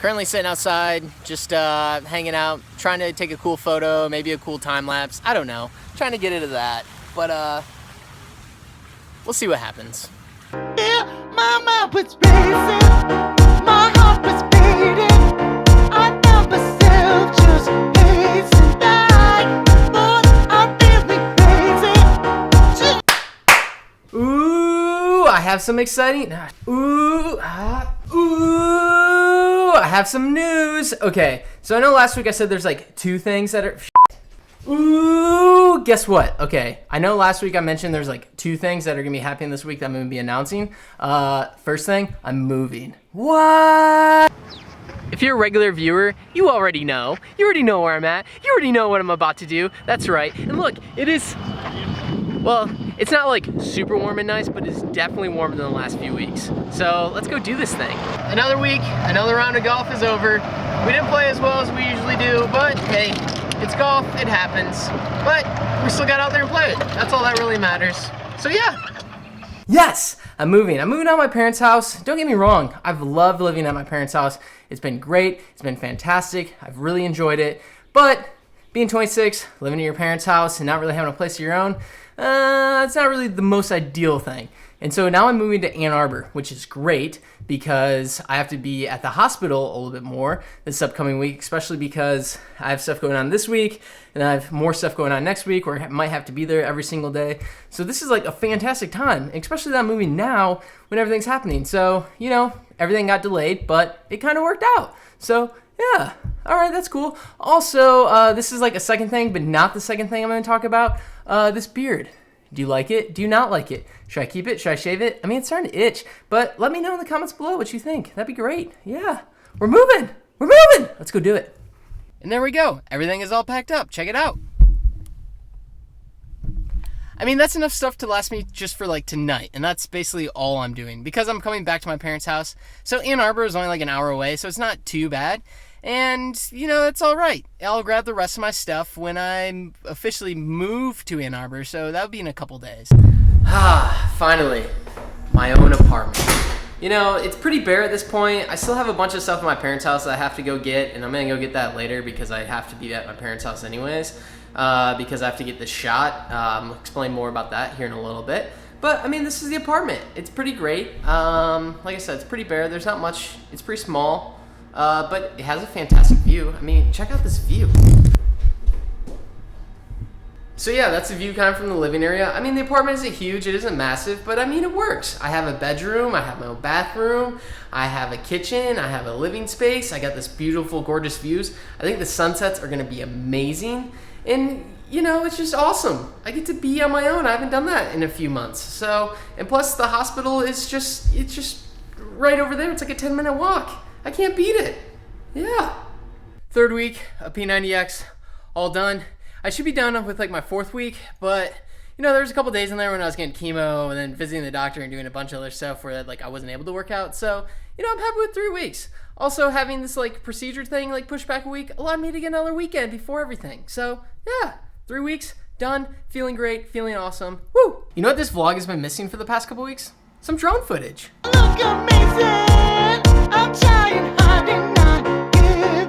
Currently sitting outside, just hanging out, trying to take a cool photo, maybe a cool time lapse. I don't know. Trying to get into that, but we'll see what happens. Yeah, my mind was racing, my heart was beating. I found myself just pacing back. Thought I'm feeling crazy. Ooh, I have some exciting. I have some news. Okay, so I know last week I said there's like 2 things that are. Ooh, guess what? Okay, I know last week I mentioned there's like 2 things that are gonna be happening this week that I'm gonna be announcing. First thing, I'm moving. What? If you're a regular viewer, you already know. You already know where I'm at. You already know what I'm about to do. That's right. And look, it is. Well, it's not like super warm and nice, but it's definitely warmer than the last few weeks. So let's go do this thing. Another week, another round of golf is over. We didn't play as well as we usually do, but hey, it's golf, it happens. But we still got out there and play it. That's all that really matters. So yeah. Yes, I'm moving. I'm moving out of my parents' house. Don't get me wrong, I've loved living at my parents' house. It's been great, it's been fantastic. I've really enjoyed it. But being 26, living at your parents' house and not really having a place of your own, it's not really the most ideal thing. And so now I'm moving to Ann Arbor, which is great because I have to be at the hospital a little bit more this upcoming week, especially because I have stuff going on this week and I have more stuff going on next week where I might have to be there every single day. So this is like a fantastic time, especially that I'm moving now when everything's happening. So, you know, everything got delayed, but it kind of worked out. So yeah, all right, that's cool. Also, this is like a second thing, but not the second thing I'm going to talk about. This beard. Do you like it? Do you not like it? Should I keep it? Should I shave it? I mean, it's starting to itch, but let me know in the comments below what you think. That'd be great. Yeah, we're moving. We're moving. Let's go do it. And there we go. Everything is all packed up. Check it out. I mean, that's enough stuff to last me just for like tonight, and that's basically all I'm doing because I'm coming back to my parents' house. So Ann Arbor is only like an hour away, so it's not too bad. And, you know, it's all right. I'll grab the rest of my stuff when I officially move to Ann Arbor, so that'll be in a couple days. Finally, my own apartment. You know, it's pretty bare at this point. I still have a bunch of stuff at my parents' house that I have to go get, and I'm gonna go get that later because I have to be at my parents' house anyways, because I have to get this shot. I'll explain more about that here in a little bit. But, I mean, this is the apartment. It's pretty great. Like I said, it's pretty bare. There's not much. It's pretty small. But it has a fantastic view. I mean, check out this view. So yeah, that's the view kind of from the living area. I mean, the apartment isn't huge, it isn't massive, but I mean, it works. I have a bedroom, I have my own bathroom, I have a kitchen, I have a living space, I got this beautiful, gorgeous views. I think the sunsets are gonna be amazing. And you know, it's just awesome. I get to be on my own. I haven't done that in a few months. So, and plus the hospital is it's just right over there. It's like a 10-minute walk. I can't beat it. Yeah. 3rd week of P90X, all done. I should be done with like my 4th week, but you know, there was a couple days in there when I was getting chemo and then visiting the doctor and doing a bunch of other stuff where like I wasn't able to work out. So, you know, I'm happy with 3 weeks. Also having this like procedure thing like pushed back a week allowed me to get another weekend before everything. So yeah, 3 weeks, done, feeling great, feeling awesome. Woo! You know what this vlog has been missing for the past couple weeks? Some drone footage. Look amazing. I'm trying hard and not giving.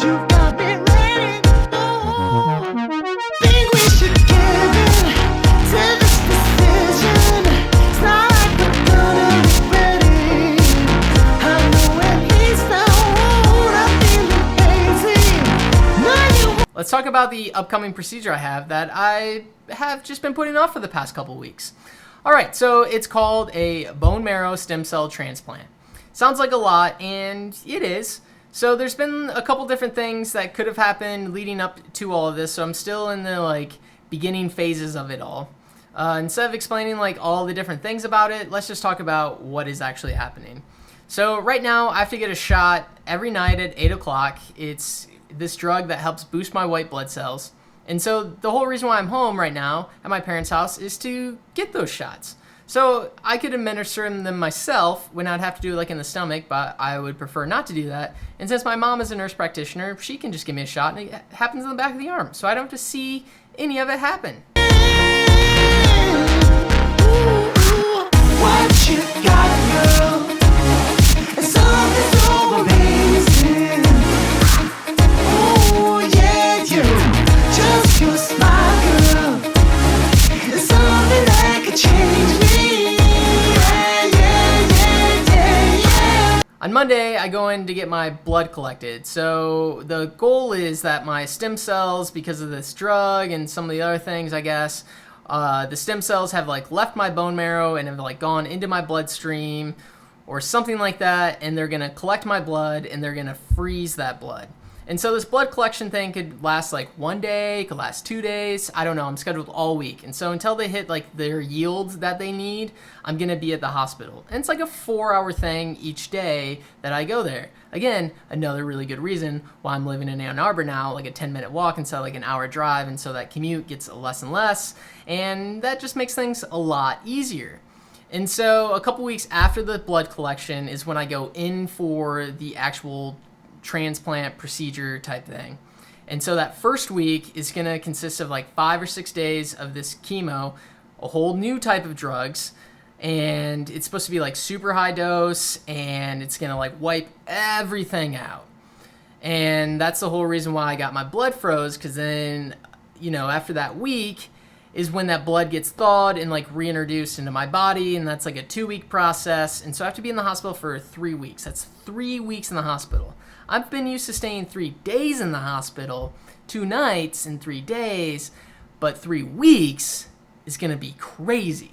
You've got me ready. Think we should give in to this decision. It's not like we're gonna regret it. I know when he's not, I'm feeling crazy. Now you. Let's talk about the upcoming procedure I have that I have just been putting off for the past couple weeks. All right, so it's called a bone marrow stem cell transplant. Sounds like a lot, and it is. So there's been a couple different things that could have happened leading up to all of this, so I'm still in the like beginning phases of it all. Instead of explaining like all the different things about it, let's just talk about what is actually happening. So right now, I have to get a shot every night at 8 o'clock. It's this drug that helps boost my white blood cells. And so the whole reason why I'm home right now at my parents' house is to get those shots. So I could administer them myself when I'd have to do it like in the stomach, but I would prefer not to do that. And since my mom is a nurse practitioner, she can just give me a shot and it happens in the back of the arm. So I don't have to see any of it happen. What you got, girl? It's all over, baby. I go in to get my blood collected. So the goal is that my stem cells, because of this drug and some of the other things, I guess, the stem cells have like left my bone marrow and have like gone into my bloodstream or something like that, and they're gonna collect my blood and they're gonna freeze that blood. And so this blood collection thing could last like 1 day, could last 2 days. I don't know. I'm scheduled all week. And so until they hit like their yields that they need, I'm going to be at the hospital. And it's like a 4-hour thing each day that I go there. Again, another really good reason why I'm living in Ann Arbor now, like a 10-minute walk instead of like an hour drive. And so that commute gets less and less. And that just makes things a lot easier. And so a couple weeks after the blood collection is when I go in for the actual transplant procedure type thing. And so that first week is going to consist of like 5 or 6 days of this chemo, a whole new type of drugs, and it's supposed to be like super high dose, and it's going to like wipe everything out. And that's the whole reason why I got my blood froze, because then, after that week is when that blood gets thawed and like reintroduced into my body, and that's like a 2-week process. And so I have to be in the hospital for 3 weeks. That's 3 weeks in the hospital. I've been used to staying 3 days in the hospital, 2 nights and 3 days, but 3 weeks is going to be crazy.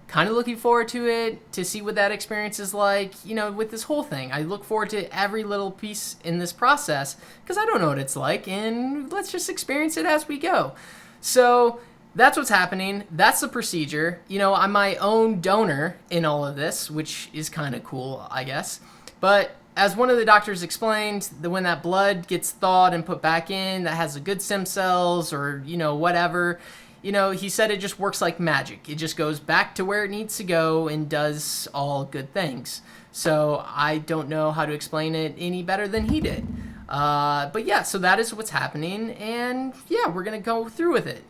Kind of looking forward to it, to see what that experience is like, with this whole thing. I look forward to every little piece in this process because I don't know what it's like, and let's just experience it as we go. So that's what's happening. That's the procedure. I'm my own donor in all of this, which is kind of cool, I guess. But as one of the doctors explained, that when that blood gets thawed and put back in, that has the good stem cells or, whatever, he said it just works like magic. It just goes back to where it needs to go and does all good things. So I don't know how to explain it any better than he did. But yeah, so that is what's happening. And yeah, we're going to go through with it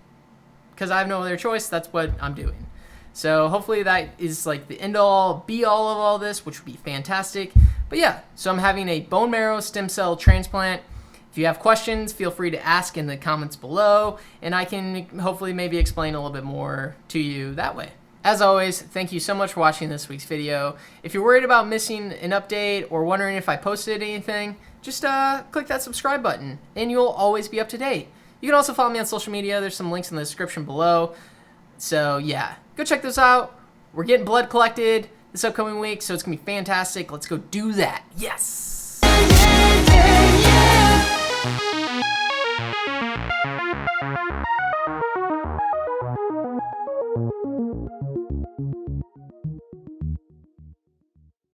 because I have no other choice. That's what I'm doing. So hopefully that is like the end all be all of all this, which would be fantastic. But yeah, so I'm having a bone marrow stem cell transplant. If you have questions, feel free to ask in the comments below, and I can hopefully maybe explain a little bit more to you that way. As always, thank you so much for watching this week's video. If you're worried about missing an update or wondering if I posted anything, just click that subscribe button and you'll always be up to date. You can also follow me on social media. There's some links in the description below. So yeah, go check those out. We're getting blood collected this upcoming week, so it's gonna be fantastic. Let's go do that. Yes!